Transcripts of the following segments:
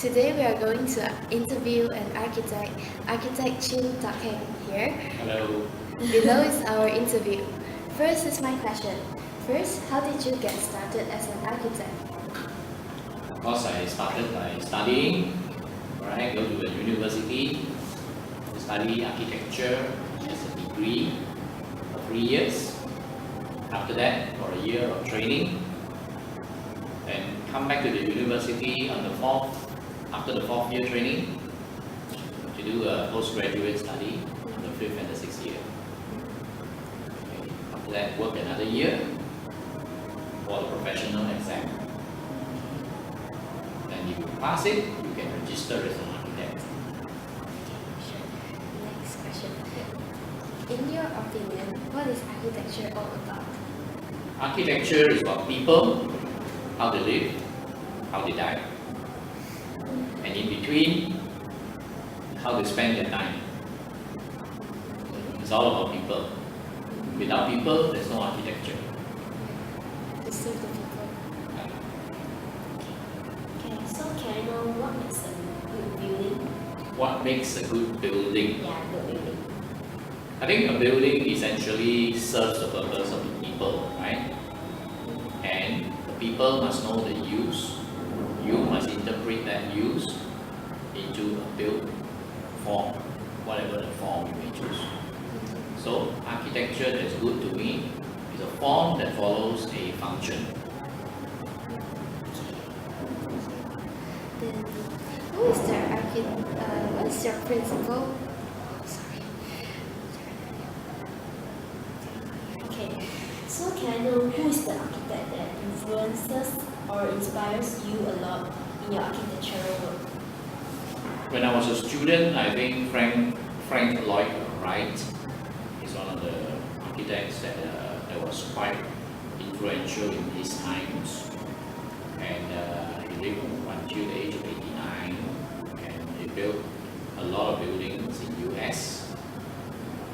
Today we are going to interview an architect, Architect Chin Tak Heng here. Hello. Below is our interview. First is my question. First, how did you get started as an architect? Of course, I started by studying. Alright, go to a university, study architecture as a degree for 3 years. After that, for a year of training, and come back to the university on after the 4th year training to do a postgraduate study on the 5th and the 6th year. Okay. After that, work another year for the professional exam. And if you pass it, you can register as an architect. Sure. Next question. In your opinion, what is architecture all about? Architecture is about people, how they live, how they die. And in between, how they spend their time. It's all about people. Without people, there's no architecture. To serve the people. Okay, so can I know what makes a good building? What makes a good building? Yeah, good building. I think a building essentially serves the purpose of the people, right? And the people must know the use. You must interpret that use into a built form, whatever the form you may choose. So architecture that's good to me is a form that follows a function. Then, what is your principal? Oh, sorry. Okay, so can I know who is the architect that influences or inspires you a lot in your architectural work? When I was a student, I think Frank Lloyd Wright is one of the architects that was quite influential in his times, and he lived until the age of 89, and he built a lot of buildings in US,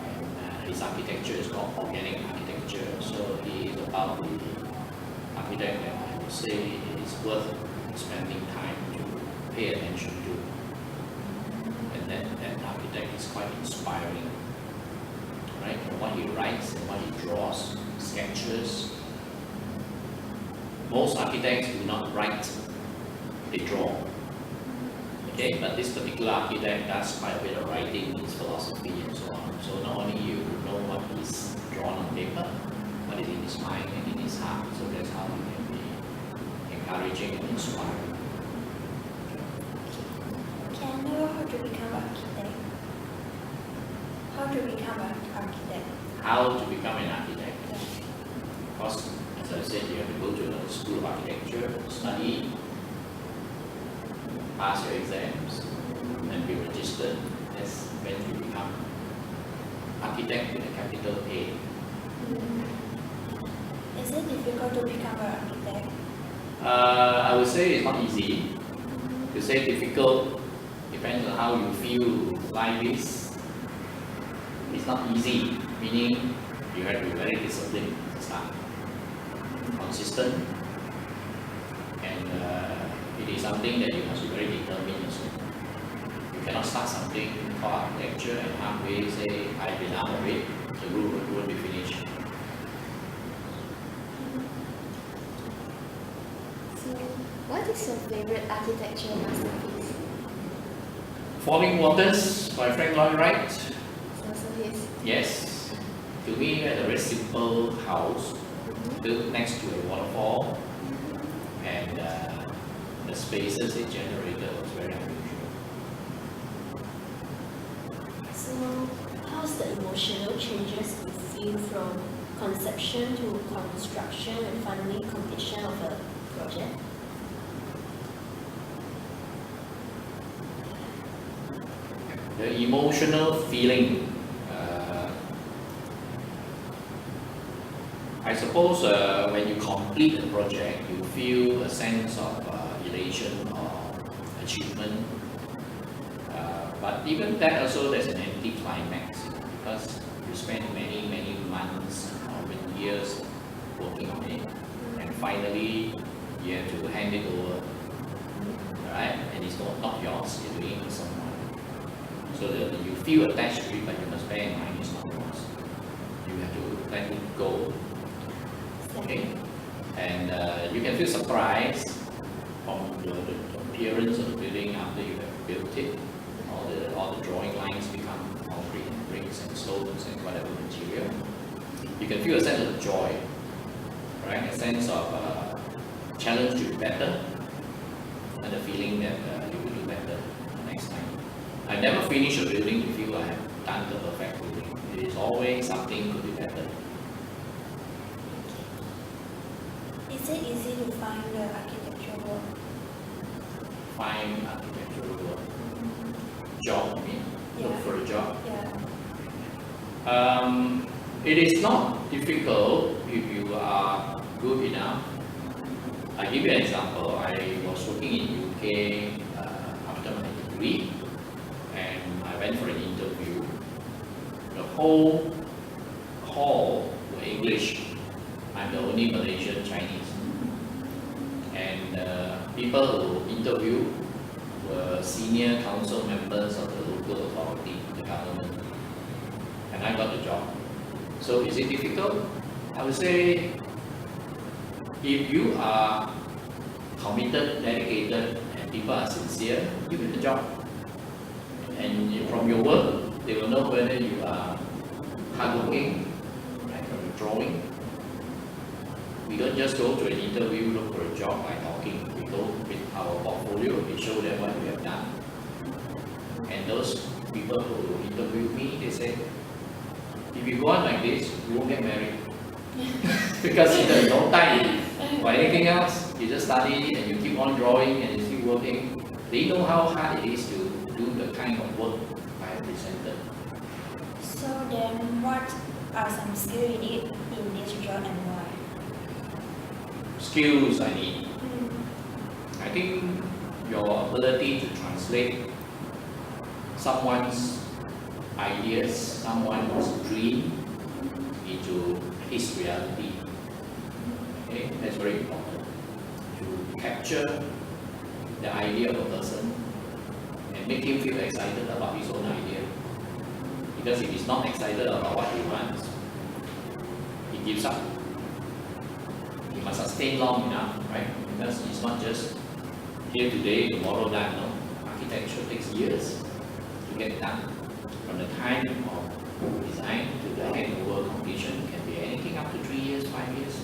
and his architecture is called organic architecture. So he is about the architect that I would say is worth spending time to pay attention to. And that architect is quite inspiring, right? From what he writes and what he draws, sketches. Most architects do not write, they draw. Okay, but this particular architect does quite a bit of writing, his philosophy and so on. So not only you know what is drawn on paper, but it's in his mind and in his heart. So that's how you can be encouraging and inspiring. Can I know how to become an architect? How to become an architect? How to become an architect? Of course, as I said, you have to go to the school of architecture, study, pass your exams, and be registered. That's when you become architect with a capital A. Is it difficult to become an architect? I would say it's not easy. To say difficult depends on how you feel life is. It's not easy, meaning you have to be very disciplined to start, consistent, and it is something that you must be very determined also. You cannot start something called architecture and halfway say, I've been out of it, the roof won't be finished. So, what is your favorite architectural masterpiece? Falling Waters by Frank Lloyd Wright. So his. Yes, to me, that's a very simple house built next to a waterfall, and the spaces it generated was very unusual. So, how's the emotional changes you feel from conception to construction and finally completion of a project? The emotional feeling, I suppose when you complete a project, you feel a sense of elation or achievement. But even that also, there's an anti-climax because you spend many months or many years working on it, and finally you have to hand it over, right? And it's not yours, you're doing it for someone. So that you feel attached to it, but you must bear in mind it's not yours. You have to let it go. Okay? And you can feel surprised from the appearance of the building after you have built it. All the drawing lines become concrete and bricks and stones and whatever material. You can feel a sense of joy, right? A sense of challenge to be better, and the feeling that you will do better next time. I never finish a building to feel I have done the perfect building. It is always something could be better. Is it easy to find the architectural work? Find architectural work. Job, you mean? Look Yeah. for a job. Yeah. It is not difficult if you are good enough. I give you an example. I was working in UK after my degree, and I went for an interview. The whole hall were English. I'm the only Malaysian Chinese, and people who interviewed were senior council members of the local authority, the government, and I got the job. So is it difficult? I would say if you are committed, dedicated, and people are sincere, you get the job. And from your work, they will know whether you are hardworking, right, from your drawing. We don't just go to an interview, look for a job by talking. We go with our portfolio, we show them what we have done. And those people who interview me, they say, if you go on like this, you won't get married. Because there's no time for anything else. You just study and you keep on drawing and you keep working. They know how hard it is to do the kind of work I have presented. So then, what are some skills you need in this job and why? Skills I need. I think your ability to translate someone's ideas, someone's dream into his reality. Okay, that's very important. To capture the idea of a person and make him feel excited about his own idea. Because if he's not excited about what he wants, he gives up. He must sustain long enough, right? Because it's not just here today, tomorrow done. No, architecture takes years to get done. From the time of design to the handover completion can be anything up to 3 years, 5 years.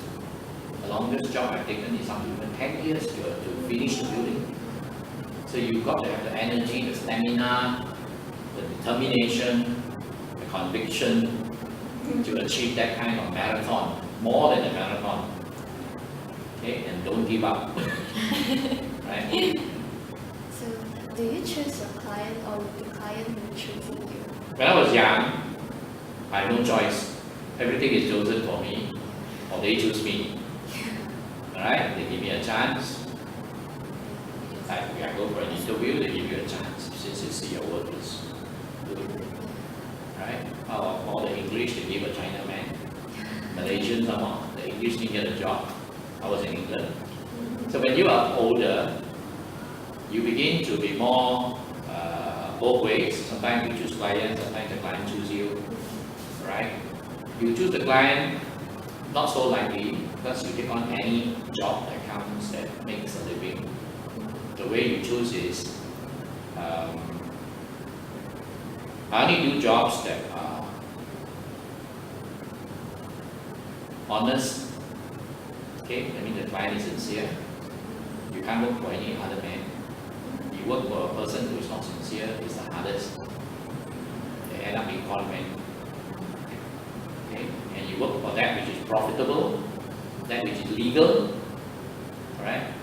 The longest job I've taken is up to even 10 years to finish the building. So you've got to have the energy, the stamina, the determination, the conviction to achieve that kind of marathon, more than a marathon. Okay, and don't give up. Right? So, do you choose your client or the client who choosing you? When I was young, I had no choice. Everything is chosen for me, or they choose me. Alright? They give me a chance. Like I go for an interview, they give you a chance since you see your work is good. Right? All the English, they give a Chinaman. Malaysians, the English didn't get a job. I was in England. So when you are older, you begin to be more both ways. Sometimes you choose client, sometimes the client choose you. Right? You choose the client, not so likely, because you take on any job that comes that makes a living. The way you choose is, I only do jobs that are honest. Okay, that means the client is sincere. You can't work for any other man. You work for a person who is not sincere, is the hardest. They end up being con men. Okay, and you work for that which is profitable, that which is legal, right?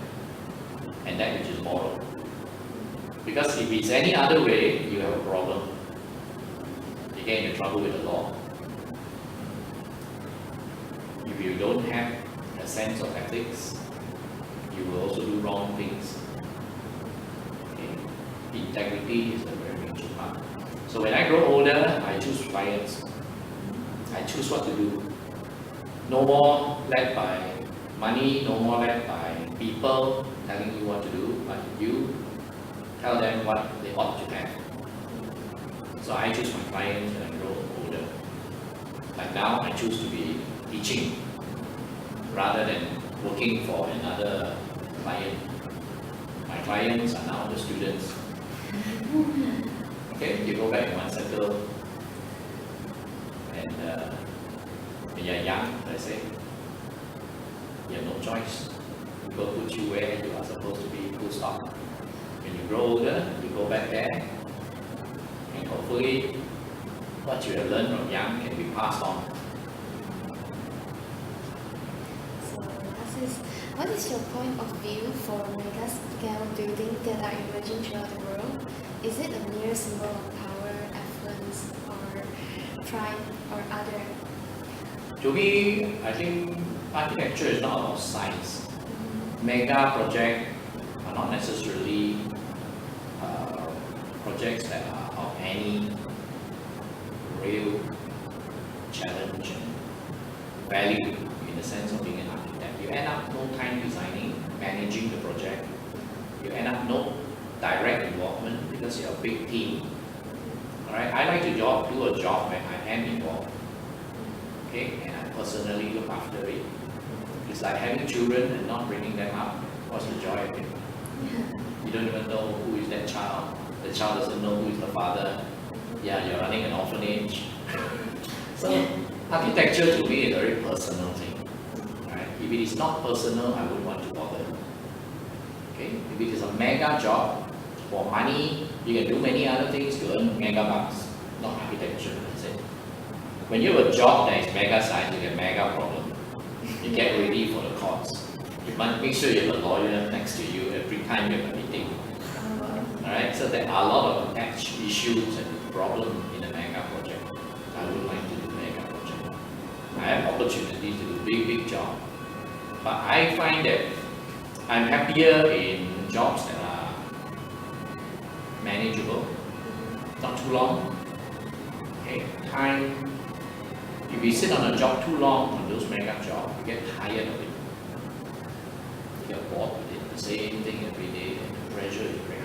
And that which is moral. Because if it's any other way, you have a problem. You get into trouble with the law. If you don't have a sense of ethics, you will also do wrong things. Okay? Integrity is a very major part. So when I grow older, I choose clients. I choose what to do. No more led by money, no more led by people telling you what to do, but you tell them what they ought to have. So I choose my clients when I grow older. Like now, I choose to be teaching rather than working for another client. My clients are now the students. Okay, you go back in one circle, and when you're young, let's say, you have no choice. People put you where you are supposed to be, full stop. When you grow older, you go back there, and hopefully what you have learned from young can be passed on. So, what is your point of view for mega scale buildings that are emerging throughout the world? Is it a mere symbol of power, affluence, or pride, or other? To me, I think architecture is not about size. Mega projects are not necessarily projects that are of any real challenge and value in the sense of being an architect. You end up no time designing, managing the project. You end up no direct involvement because you're a big team. Alright, I like to do a job where I am involved. Okay, and I personally look after it. It's like having children and not bringing them up. What's the joy of it? You don't even know who is that child. The child doesn't know who is the father. Yeah, you're running an orphanage. So architecture to me is a very personal thing. Right? If it is not personal, I wouldn't want to bother. Okay? If it is a mega job for money, you can do many other things to earn mega bucks. Not architecture, that's it. When you have a job that is mega size, you get mega problem. You get ready for the courts. You must make sure you have a lawyer next to you every time you have a meeting. Alright, so there are a lot of attached issues and problems in a mega project. I would like to do mega project. I have opportunity to do big job. But I find that I'm happier in jobs that are manageable, not too long. Okay, time. If you sit on a job too long on those mega jobs, you get tired of it. You get bored with it, the same thing every day, and the pressure is great.